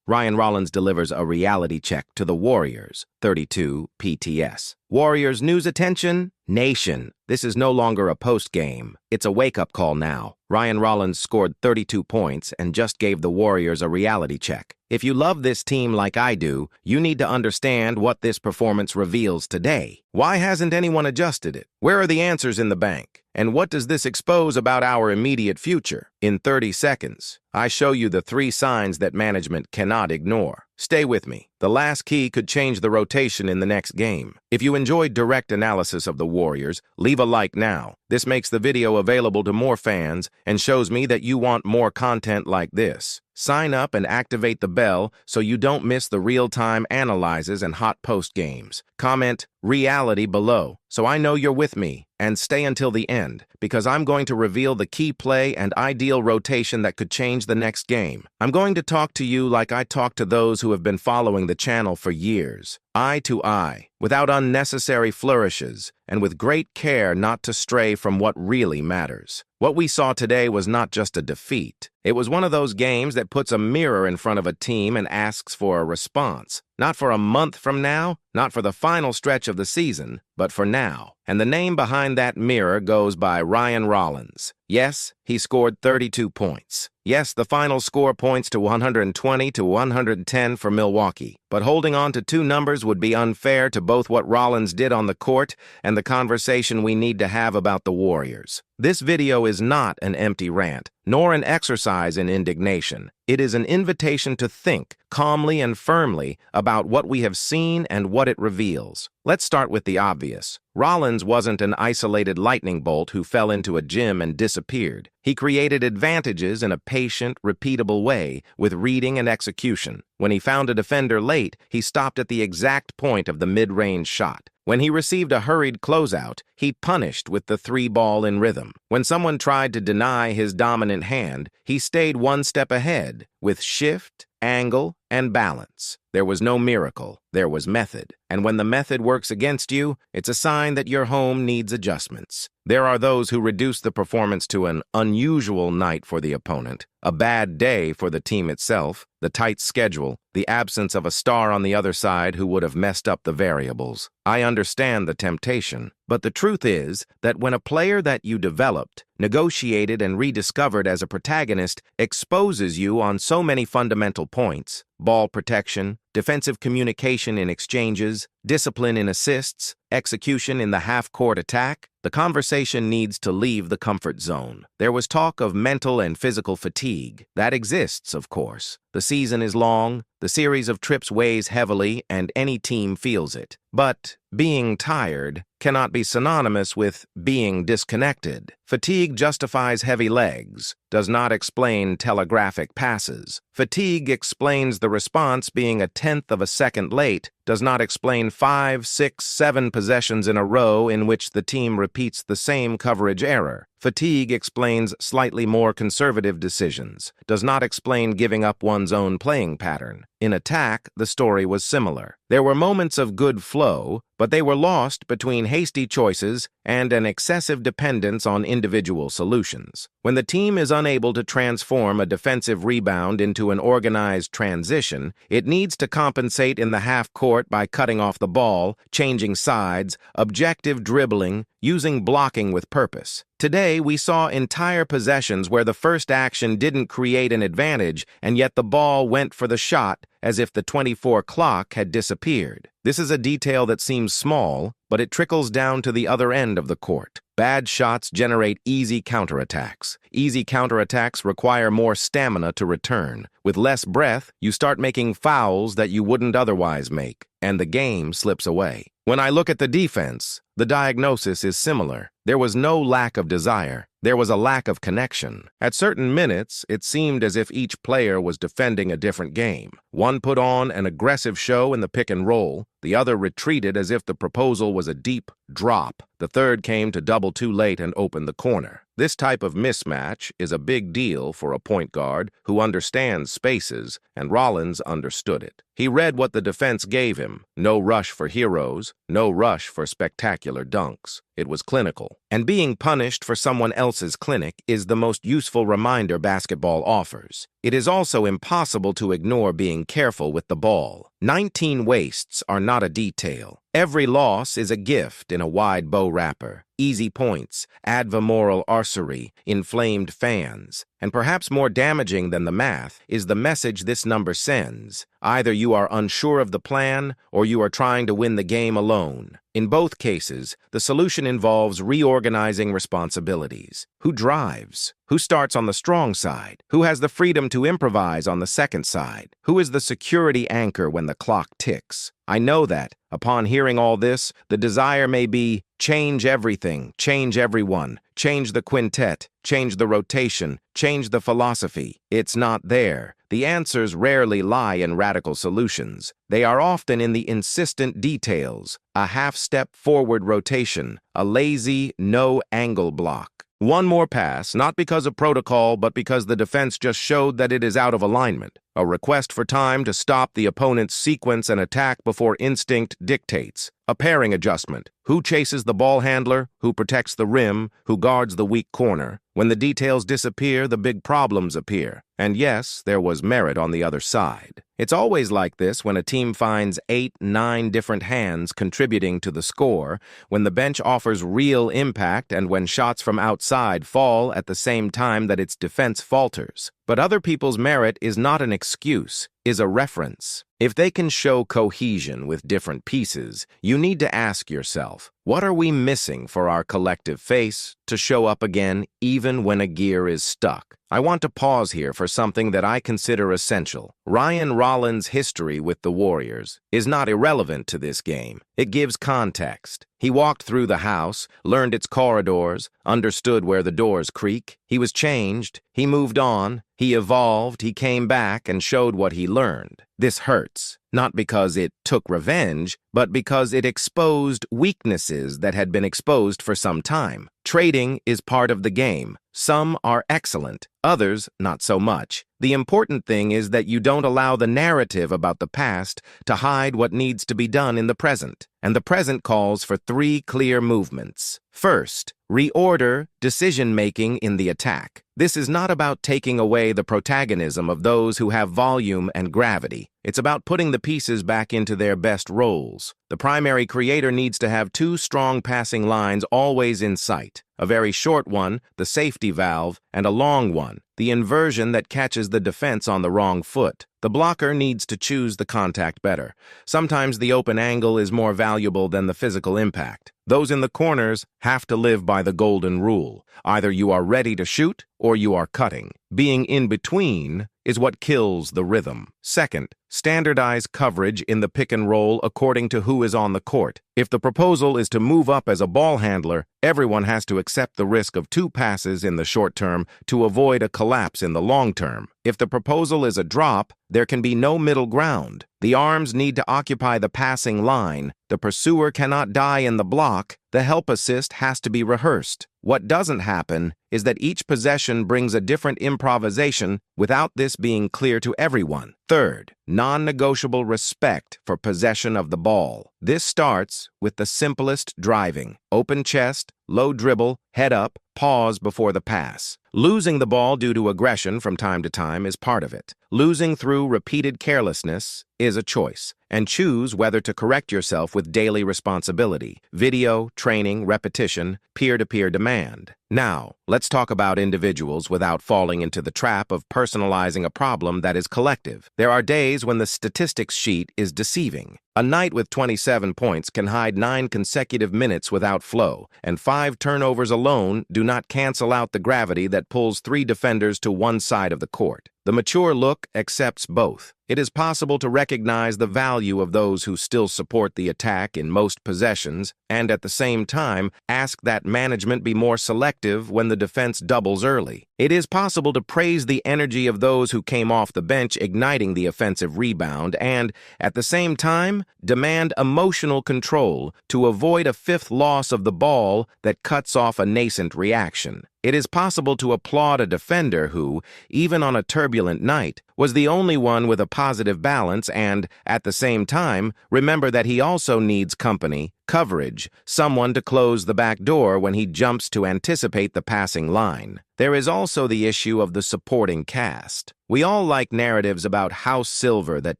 Ryan Rollins delivers a reality check to the Warriors, 32 PTS. Warriors news attention? Nation. This is no longer a post-game. It's a wake-up call now. Ryan Rollins scored 32 points and just gave the Warriors a reality check. If you love this team like I do, you need to understand what this performance reveals today. Why hasn't anyone adjusted it? Where are the answers in the bank? And what does this expose about our immediate future? In 30 seconds, I show you the 3 signs that management cannot ignore. Stay with me. The last key could change the rotation in the next game. If you enjoyed direct analysis of the Warriors, leave a like now. This makes the video available to more fans and shows me that you want more content like this. Sign up and activate the bell so you don't miss the real-time analyses and hot post games. Comment reality below so I know you're with me, and stay until the end because I'm going to reveal the key play and ideal rotation that could change the next game. I'm going to talk to you like I talk to those who have been following the channel for years, eye to eye, without unnecessary flourishes, and with great care not to stray from what really matters. What we saw today was not just a defeat. It was one of those games that puts a mirror in front of a team and asks for a response. Not for a month from now, not for the final stretch of the season, but for now. And the name behind that mirror goes by Ryan Rollins. Yes, he scored 32 points. Yes, the final score points to 120 to 110 for Milwaukee. But holding on to 2 numbers would be unfair to both what Rollins did on the court and the conversation we need to have about the Warriors. This video is not an empty rant, nor an exercise in indignation. It is an invitation to think calmly and firmly about what we have seen and what it reveals. Let's start with the obvious. Rollins wasn't an isolated lightning bolt who fell into a gym and disappeared. He created advantages in a patient, repeatable way with reading and execution. When he found a defender late, he stopped at the exact point of the mid-range shot. When he received a hurried closeout, he punished with the 3-ball in rhythm. When someone tried to deny his dominant hand, he stayed one step ahead with shift, angle, and balance. There was no miracle, there was method. And when the method works against you, it's a sign that your home needs adjustments. There are those who reduce the performance to an unusual night for the opponent, a bad day for the team itself, the tight schedule, the absence of a star on the other side who would have messed up the variables. I understand the temptation, but the truth is that when a player that you developed, negotiated, and rediscovered as a protagonist exposes you on so many fundamental points, ball protection, defensive communication in exchanges, discipline in assists, execution in the half-court attack, the conversation needs to leave the comfort zone. There was talk of mental and physical fatigue. That exists, of course. The season is long, the series of trips weighs heavily, and any team feels it. But being tired cannot be synonymous with being disconnected. Fatigue justifies heavy legs, does not explain telegraphic passes. Fatigue explains the response being a tenth of a second late, does not explain 5, 6, 7 possessions in a row in which the team repeats the same coverage error. Fatigue explains slightly more conservative decisions, does not explain giving up one's own playing pattern. In attack, the story was similar. There were moments of good flow, but they were lost between hasty choices and an excessive dependence on individual solutions. When the team is unable to transform a defensive rebound into an organized transition, it needs to compensate in the half court by cutting off the ball, changing sides, objective dribbling, using blocking with purpose. Today, we saw entire possessions where the first action didn't create an advantage, and yet the ball went for the shot as if the 24 clock had disappeared. This is a detail that seems small, but it trickles down to the other end of the court. Bad shots generate easy counterattacks. Easy counterattacks require more stamina to return. With less breath, you start making fouls that you wouldn't otherwise make, and the game slips away. When I look at the defense, the diagnosis is similar. There was no lack of desire. There was a lack of connection. At certain minutes, it seemed as if each player was defending a different game. One put on an aggressive show in the pick and roll. The other retreated as if the proposal was a deep drop. The third came to double too late and opened the corner. This type of mismatch is a big deal for a point guard who understands spaces, and Rollins understood it. He read what the defense gave him. No rush for heroes, no rush for spectacular dunks. it was clinical. And being punished for someone else's clinic is the most useful reminder basketball offers. It is also impossible to ignore being careful with the ball. 19 wastes are not a detail. Every loss is a gift in a wide bow wrapper. Easy points, advermoral arcery, inflamed fans. And perhaps more damaging than the math is the message this number sends. Either you are unsure of the plan or you are trying to win the game alone. In both cases, the solution involves reorganizing responsibilities. Who drives? Who starts on the strong side? Who has the freedom to improvise on the second side? Who is the security anchor when the clock ticks? I know that, upon hearing all this, the desire may be, change everything, change everyone, change the quintet, change the rotation, change the philosophy. It's not there. The answers rarely lie in radical solutions. They are often in the insistent details, a half-step forward rotation, a lazy, no-angle block. One more pass, not because of protocol, but because the defense just showed that it is out of alignment. A request for time to stop the opponent's sequence and attack before instinct dictates. A pairing adjustment. Who chases the ball handler? Who protects the rim? Who guards the weak corner? When the details disappear, the big problems appear. And yes, there was merit on the other side. It's always like this when a team finds 8, 9 different hands contributing to the score, when the bench offers real impact, and when shots from outside fall at the same time that its defense falters. But other people's merit is not an excuse, is a reference. If they can show cohesion with different pieces, you need to ask yourself, what are we missing for our collective face to show up again even when a gear is stuck? I want to pause here for something that I consider essential. Ryan Rollins' history with the Warriors is not irrelevant to this game. It gives context. He walked through the house, learned its corridors, understood where the doors creak. He was changed. He moved on. He evolved. He came back and showed what he learned. This hurts, not because it took revenge, but because it exposed weaknesses that had been exposed for some time. Trading is part of the game. Some are excellent, others not so much. The important thing is that you don't allow the narrative about the past to hide what needs to be done in the present. And the present calls for 3 clear movements. First, reorder decision-making in the attack. This is not about taking away the protagonism of those who have volume and gravity. It's about putting the pieces back into their best roles. The primary creator needs to have 2 strong passing lines always in sight. A very short one, the safety valve, and a long one, the inversion that catches the defense on the wrong foot. The blocker needs to choose the contact better. Sometimes the open angle is more valuable than the physical impact. Those in the corners have to live by the golden rule. Either you are ready to shoot or you are cutting. Being in between is what kills the rhythm. Second, standardize coverage in the pick and roll according to who is on the court. If the proposal is to move up as a ball handler, everyone has to accept the risk of 2 passes in the short term to avoid a collapse in the long term. If the proposal is a drop, there can be no middle ground. The arms need to occupy the passing line. The pursuer cannot die in the block. The help assist has to be rehearsed. What doesn't happen is that each possession brings a different improvisation without this being clear to everyone. Third, non-negotiable respect for possession of the ball. This starts with the simplest driving. Open chest, low dribble, head up, pause before the pass. Losing the ball due to aggression from time to time is part of it. Losing through repeated carelessness is a choice, and choose whether to correct yourself with daily responsibility, video, training, repetition, peer-to-peer demand. Now, let's talk about individuals without falling into the trap of personalizing a problem that is collective. There are days when the statistics sheet is deceiving. A night with 27 points can hide 9 consecutive minutes without flow, and 5 turnovers alone do not cancel out the gravity that pulls 3 defenders to one side of the court. The mature look accepts both. It is possible to recognize the value of those who still support the attack in most possessions, and at the same time, ask that management be more selective when the defense doubles early. It is possible to praise the energy of those who came off the bench igniting the offensive rebound and, at the same time, demand emotional control to avoid a 5th loss of the ball that cuts off a nascent reaction. It is possible to applaud a defender who, even on a turbulent night, was the only one with a positive balance and, at the same time, remember that he also needs company, coverage, someone to close the back door when he jumps to anticipate the passing line. There is also the issue of the supporting cast. We all like narratives about house silver that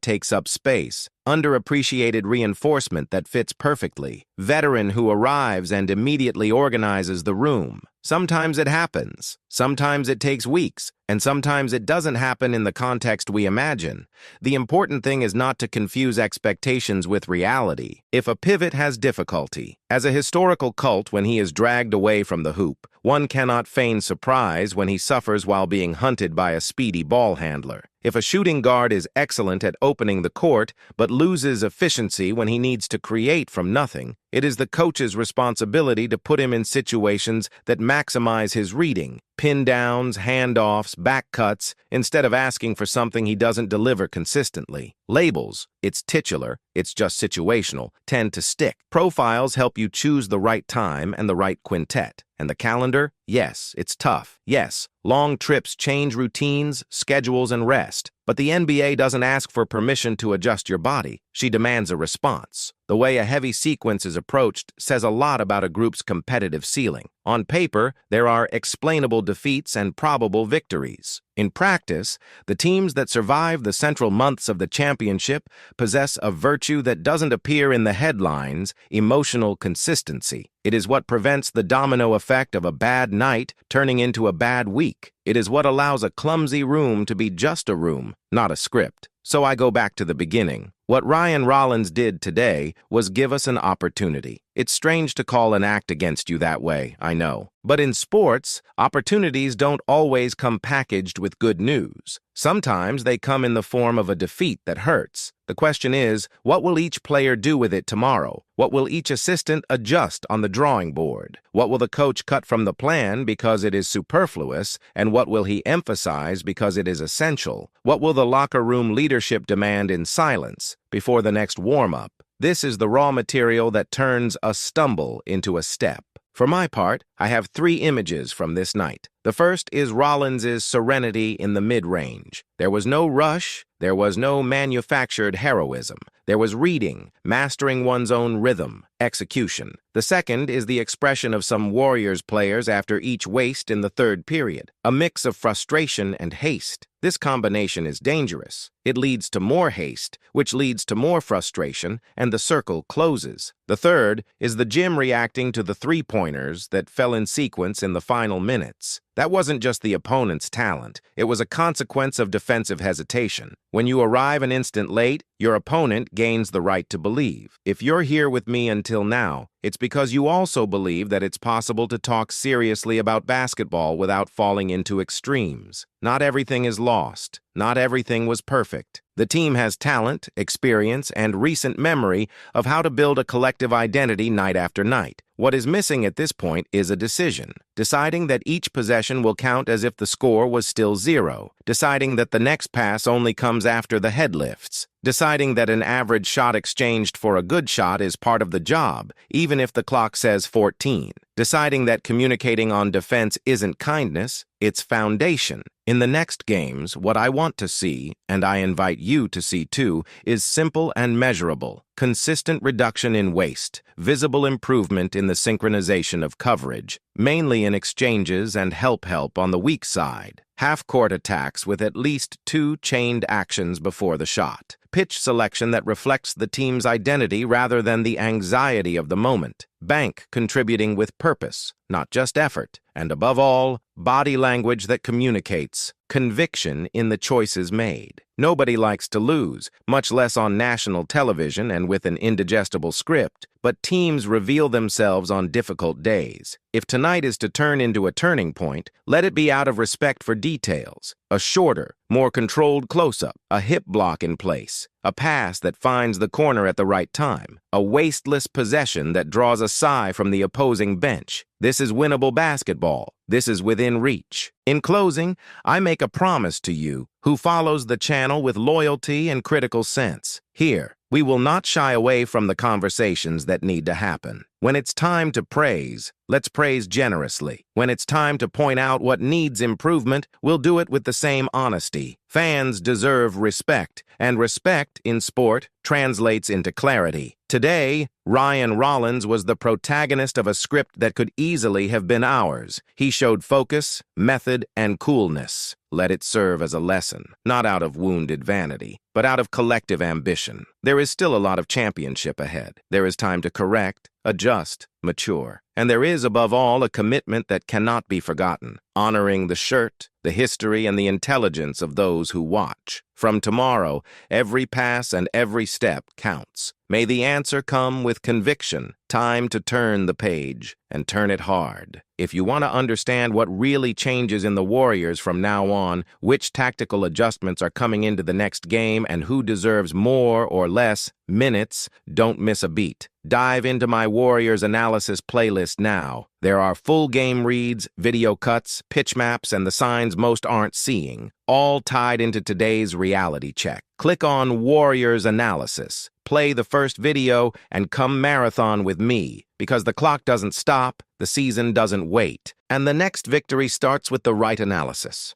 takes up space, underappreciated reinforcement that fits perfectly, veteran who arrives and immediately organizes the room. Sometimes it happens, sometimes it takes weeks, and sometimes it doesn't happen in the context we imagine. The important thing is not to confuse expectations with reality. If a pivot has difficulty, as a historical cult when he is dragged away from the hoop, one cannot feign surprise when he suffers while being hunted by a speedy ball handler. If a shooting guard is excellent at opening the court but loses efficiency when he needs to create from nothing, it is the coach's responsibility to put him in situations that maximize his reading, pin downs, handoffs, back cuts, instead of asking for something he doesn't deliver consistently. Labels, it's titular, it's just situational, tend to stick. Profiles help you choose the right time and the right quintet. And the calendar? Yes, it's tough. Yes, long trips change routines, schedules, and rest. But the NBA doesn't ask for permission to adjust your body. She demands a response. The way a heavy sequence is approached says a lot about a group's competitive ceiling. On paper, there are explainable defeats and probable victories. In practice, the teams that survive the central months of the championship possess a virtue that doesn't appear in the headlines: emotional consistency. It is what prevents the domino effect of a bad night turning into a bad week. It is what allows a clumsy room to be just a room, not a script. So I go back to the beginning. What Ryan Rollins did today was give us an opportunity. It's strange to call an act against you that way, I know. But in sports, opportunities don't always come packaged with good news. Sometimes they come in the form of a defeat that hurts. The question is, what will each player do with it tomorrow? What will each assistant adjust on the drawing board? What will the coach cut from the plan because it is superfluous, and what will he emphasize because it is essential? What will the locker room leadership demand in silence before the next warm-up? This is the raw material that turns a stumble into a step. For my part, I have 3 images from this night. The first is Rollins's serenity in the mid-range. There was no rush, there was no manufactured heroism. There was reading, mastering one's own rhythm, execution. The second is the expression of some Warriors players after each waste in the third period, a mix of frustration and haste. This combination is dangerous. It leads to more haste, which leads to more frustration, and the circle closes. The third is the gym reacting to the three-pointers that fell in sequence in the final minutes. That wasn't just the opponent's talent. It was a consequence of defensive hesitation. When you arrive an instant late, your opponent gains the right to believe. If you're here with me until now, it's because you also believe that it's possible to talk seriously about basketball without falling into extremes. Not everything is lost. Not everything was perfect. The team has talent, experience, and recent memory of how to build a collective identity night after night. What is missing at this point is a decision. Deciding that each possession will count as if the score was still 0. Deciding that the next pass only comes after the head lifts. Deciding that an average shot exchanged for a good shot is part of the job, even if the clock says 14. Deciding that communicating on defense isn't kindness, it's foundation. In the next games, what I want to see, and I invite you to see too, is simple and measurable. Consistent reduction in waste, visible improvement in the synchronization of coverage, mainly in exchanges and help on the weak side. Half-court attacks with at least 2 chained actions before the shot. Pitch selection that reflects the team's identity rather than the anxiety of the moment. Bank contributing with purpose, not just effort. And above all, body language that communicates. Conviction in the choices made. Nobody likes to lose, much less on national television and with an indigestible script, but teams reveal themselves on difficult days. If tonight is to turn into a turning point, let it be out of respect for details. A shorter, more controlled close-up, a hip block in place, a pass that finds the corner at the right time, a wasteless possession that draws a sigh from the opposing bench. This is winnable basketball. This is within reach. In closing, I make a promise to you who follows the channel with loyalty and critical sense. Here, We will not shy away from the conversations that need to happen. When it's time to praise, let's praise generously. When it's time to point out what needs improvement, we'll do it with the same honesty. Fans deserve respect, and respect in sport translates into clarity. Today, Ryan Rollins was the protagonist of a script that could easily have been ours. He showed focus, method, and coolness. Let it serve as a lesson, not out of wounded vanity, but out of collective ambition. There is still a lot of championship ahead. There is time to correct, adjust, mature. And there is, above all, a commitment that cannot be forgotten, honoring the shirt, the history, and the intelligence of those who watch. From tomorrow, every pass and every step counts. May the answer come with conviction. Time to turn the page, and turn it hard. If you want to understand what really changes in the Warriors from now on, which tactical adjustments are coming into the next game, and who deserves more or less minutes, don't miss a beat. Dive into my Warriors analysis playlist now. There are full game reads, video cuts, pitch maps, and the signs most aren't seeing, all tied into today's reality check. Click on Warriors Analysis, play the first video, and come marathon with me, because the clock doesn't stop, the season doesn't wait, and the next victory starts with the right analysis.